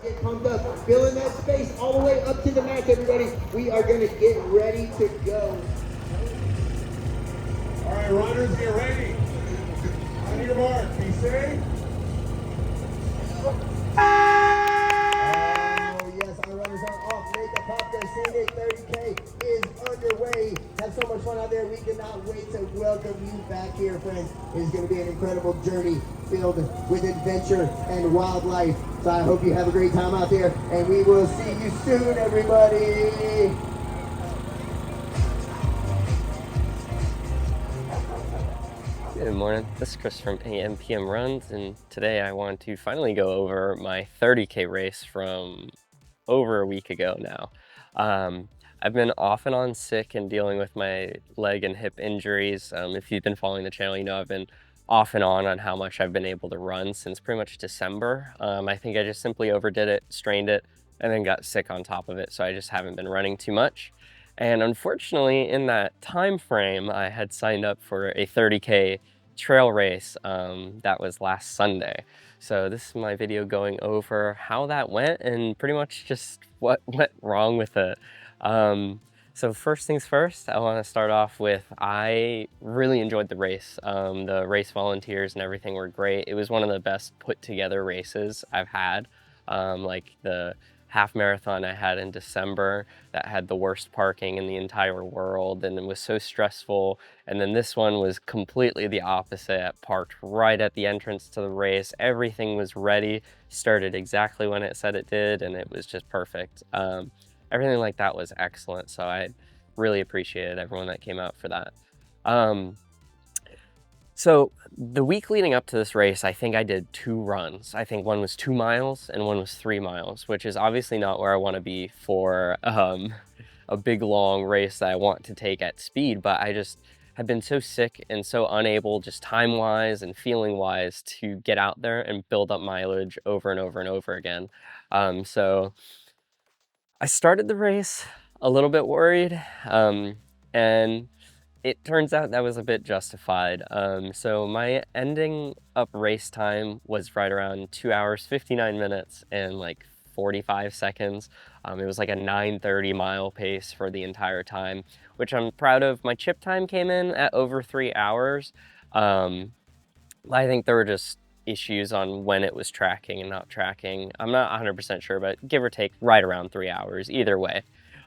Get pumped up, filling that space all the way up to the max, everybody. We are gonna get ready to go. All right, runners, get ready. On your mark, be safe. Oh yes, our runners are off. Make a pop. The Scenic 30K is underway. Have so much fun out there. We cannot wait to welcome you back here, friends. It is going to be an incredible journey filled with adventure and wildlife. So I hope you have a great time out there, and we will see you soon, everybody. Good morning, this is Chris from AM PM Runs, and today I want to finally go over my 30K race from over a week ago now. I've been off and on sick and dealing with my leg and hip injuries. If you've been following the channel, you know I've been off and on how much I've been able to run since pretty much December. I think I just simply overdid it, strained it, and then got sick on top of it, so I just haven't been running too much. And unfortunately, in that time frame, I had signed up for a 30K trail race that was last Sunday. So this is my video going over how that went and pretty much just what went wrong with it. So first things first, I want to start off with, I really enjoyed the race. The race volunteers and everything were great. It was one of the best put together races I've had. Like the half marathon I had in December that had the worst parking in the entire world and it was so stressful. And then this one was completely the opposite, parked right at the entrance to the race. Everything was ready, started exactly when it said it did, and it was just perfect. Everything like that was excellent. So I really appreciated everyone that came out for that. So the week leading up to this race, I think I did 2 runs. I think one was 2 miles and one was 3 miles, which is obviously not where I want to be for a big long race that I want to take at speed, but I just have been so sick and so unable just time-wise and feeling-wise to get out there and build up mileage over and over and over again. So I started the race a little bit worried, and it turns out that was a bit justified. So my ending up race time was right around 2 hours, 59 minutes and like 45 seconds. It was like a 9:30 mile pace for the entire time, which I'm proud of. My chip time came in at over 3 hours. I think there were just issues on when it was tracking and not tracking. I'm not 100% sure, but give or take right around 3 hours either way.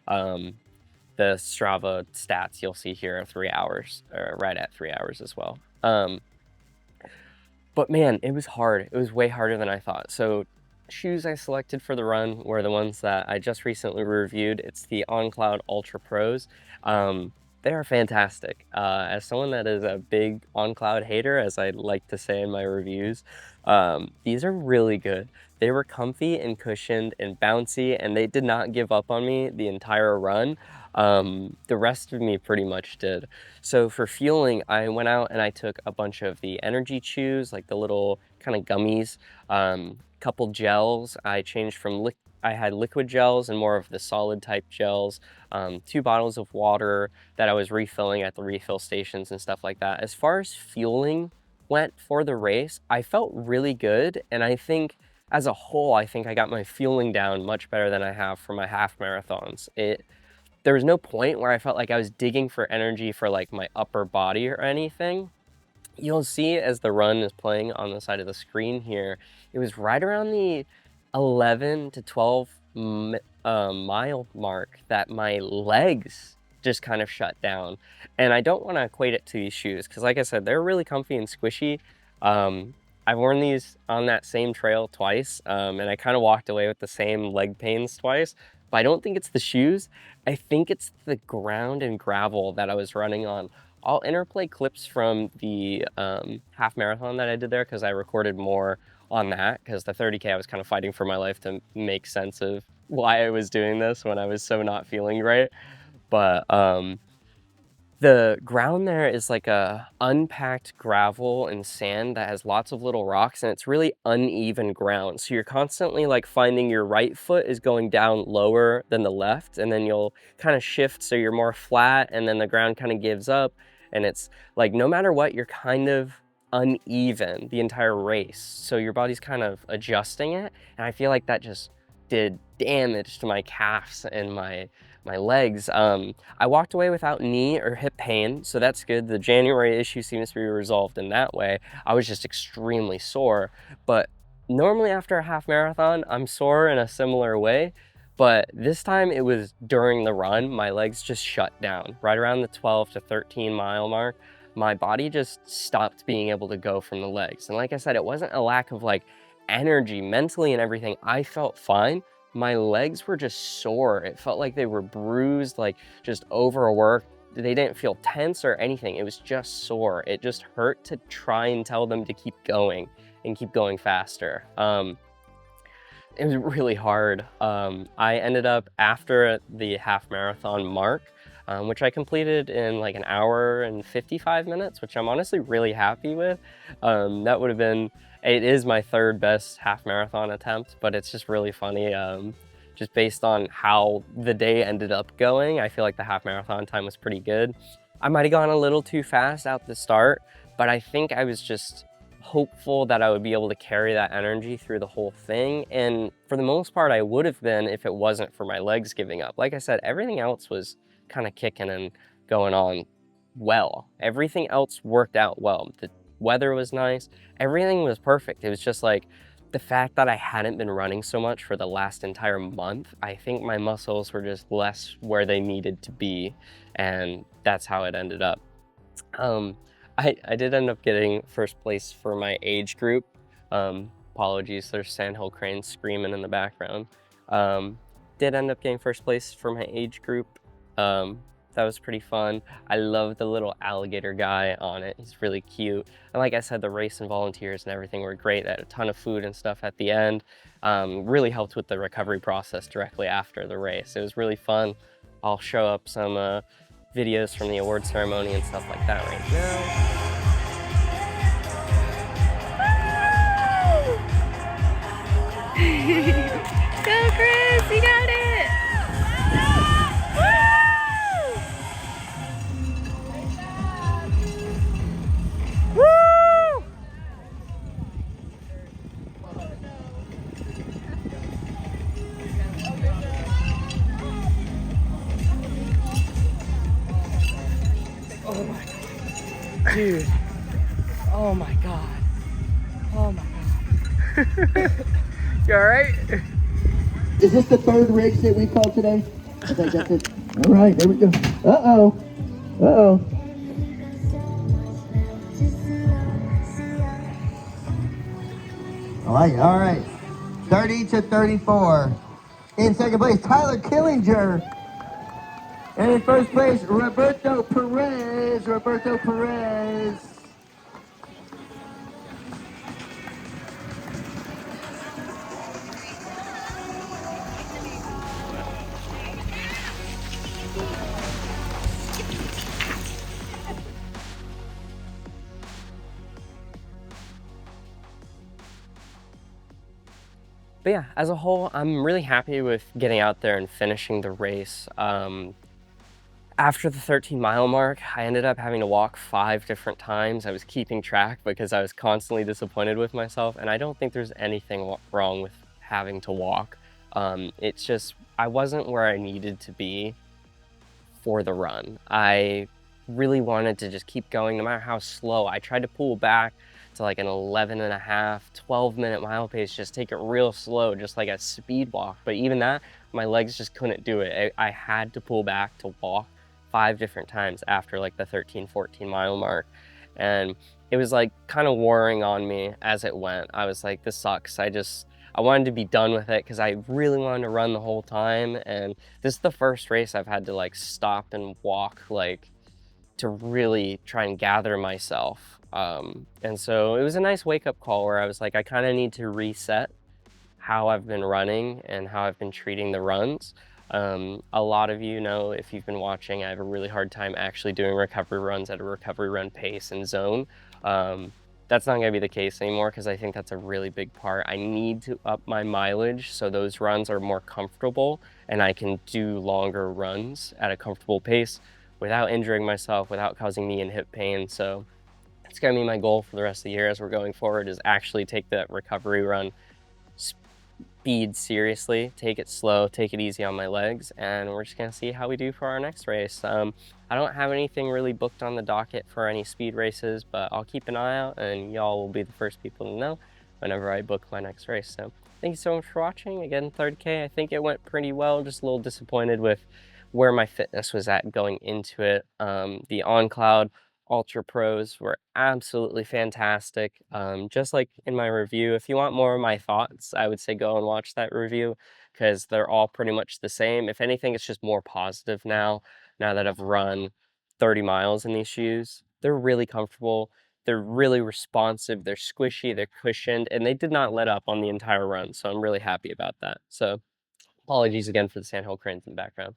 The Strava stats you'll see here are 3 hours, or right at 3 hours as well. But man, it was hard. It was way harder than I thought. So shoes I selected for the run were the ones that I just recently reviewed. It's the On Cloud Ultra Pros. They are fantastic. As someone that is a big On Cloud hater, as I like to say in my reviews, these are really good. They were comfy and cushioned and bouncy, and they did not give up on me the entire run. The rest of me pretty much did. So for fueling, I went out and I took a bunch of the energy chews, like the little kind of gummies, couple gels. I changed from I had liquid gels and more of the solid type gels, 2 bottles of water that I was refilling at the refill stations and stuff like that. As far as fueling went for the race, I felt really good, and I think as a whole, I think I got my fueling down much better than I have for my half marathons. There was no point where I felt like I was digging for energy for like my upper body or anything. You'll see as the run is playing on the side of the screen here, it was right around the 11 to 12 mile mark that my legs just kind of shut down. And I don't want to equate it to these shoes because like I said, they're really comfy and squishy. I've worn these on that same trail twice, and I kind of walked away with the same leg pains twice, but I don't think it's the shoes. I think it's the ground and gravel that I was running on. I'll interplay clips from the half marathon that I did there because I recorded more on that because the 30K I was kind of fighting for my life to make sense of why I was doing this when I was so not feeling great. But the ground there is like a unpacked gravel and sand that has lots of little rocks, and it's really uneven ground. So you're constantly like finding your right foot is going down lower than the left, and then you'll kind of shift so you're more flat, and then the ground kind of gives up. And it's like no matter what, you're kind of uneven the entire race. So your body's kind of adjusting it. And I feel like that just did damage to my calves and my legs. I walked away without knee or hip pain, so that's good. The January issue seems to be resolved in that way. I was just extremely sore, but normally after a half marathon, I'm sore in a similar way, but this time it was during the run. My legs just shut down right around the 12 to 13 mile mark. My body just stopped being able to go from the legs. And like I said, it wasn't a lack of like energy mentally and everything. I felt fine. My legs were just sore. It felt like they were bruised, like just overworked. They didn't feel tense or anything. It was just sore. It just hurt to try and tell them to keep going and keep going faster. It was really hard. I ended up after the half marathon mark, which I completed in like an hour and 55 minutes, which I'm honestly really happy with. That would have been, it is my third best half marathon attempt, but it's just really funny. Just based on how the day ended up going, I feel like the half marathon time was pretty good. I might've gone a little too fast at the start, but I think I was just hopeful that I would be able to carry that energy through the whole thing. And for the most part, I would have been if it wasn't for my legs giving up. Like I said, everything else was kind of kicking and going on well. Everything else worked out well. The weather was nice. Everything was perfect. It was just like the fact that I hadn't been running so much for the last entire month, I think my muscles were just less where they needed to be. And that's how it ended up. I did end up getting first place for my age group. Apologies, there's Sandhill Cranes screaming in the background. Did end up getting first place for my age group. That was pretty fun. I love the little alligator guy on it. He's really cute. And like I said, the race and volunteers and everything were great. They had a ton of food and stuff at the end. Really helped with the recovery process directly after the race. It was really fun. I'll show up some videos from the award ceremony and stuff like that right now. Go Chris, you got it! Woo! Oh my God. Dude. Oh my God. Oh my God. You alright? Is this the third race that we've called today? I think that's it. All right, there we go. Uh-oh. Uh-oh. All right. 30 to 34. In second place, Tyler Killinger. And in first place, Roberto Perez. Roberto Perez. But yeah, as a whole, I'm really happy with getting out there and finishing the race. After the 13-mile mark, I ended up having to walk 5 different times. I was keeping track because I was constantly disappointed with myself, and I don't think there's anything wrong with having to walk. It's just, I wasn't where I needed to be for the run. I really wanted to just keep going no matter how slow. I tried to pull back to like an 11 and a half, 12-minute mile pace, just take it real slow, just like a speed walk. But even that, my legs just couldn't do it. I had to pull back to walk 5 different times after like the 13, 14-mile mark. And it was like kind of wearing on me as it went. I was like, this sucks. I wanted to be done with it because I really wanted to run the whole time. And this is the first race I've had to like stop and walk, like to really try and gather myself. And so it was a nice wake-up call where I was like, I kind of need to reset how I've been running and how I've been treating the runs. A lot of you know, if you've been watching, I have a really hard time actually doing recovery runs at a recovery run pace and zone. That's not going to be the case anymore because I think that's a really big part. I need to up my mileage so those runs are more comfortable and I can do longer runs at a comfortable pace without injuring myself, without causing knee and hip pain. So it's going to be my goal for the rest of the year as we're going forward, is actually take that recovery run speed seriously, take it slow, take it easy on my legs, and we're just gonna see how we do for our next race. I don't have anything really booked on the docket for any speed races, but I'll keep an eye out and y'all will be the first people to know whenever I book my next race. So thank you so much for watching. Again, 30K, I think it went pretty well, just a little disappointed with where my fitness was at going into it. The OnCloud Ultra Pros were absolutely fantastic. Just like in my review, if you want more of my thoughts, I would say go and watch that review because they're all pretty much the same. If anything, it's just more positive now that I've run 30 miles in these shoes. They're really comfortable. They're really responsive. They're squishy. They're cushioned, and they did not let up on the entire run. So I'm really happy about that. So apologies again for the sandhill cranes in the background.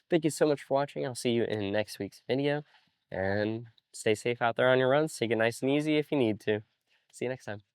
Thank you so much for watching. I'll see you in next week's video, and stay safe out there on your runs. Take it nice and easy if you need to. See you next time.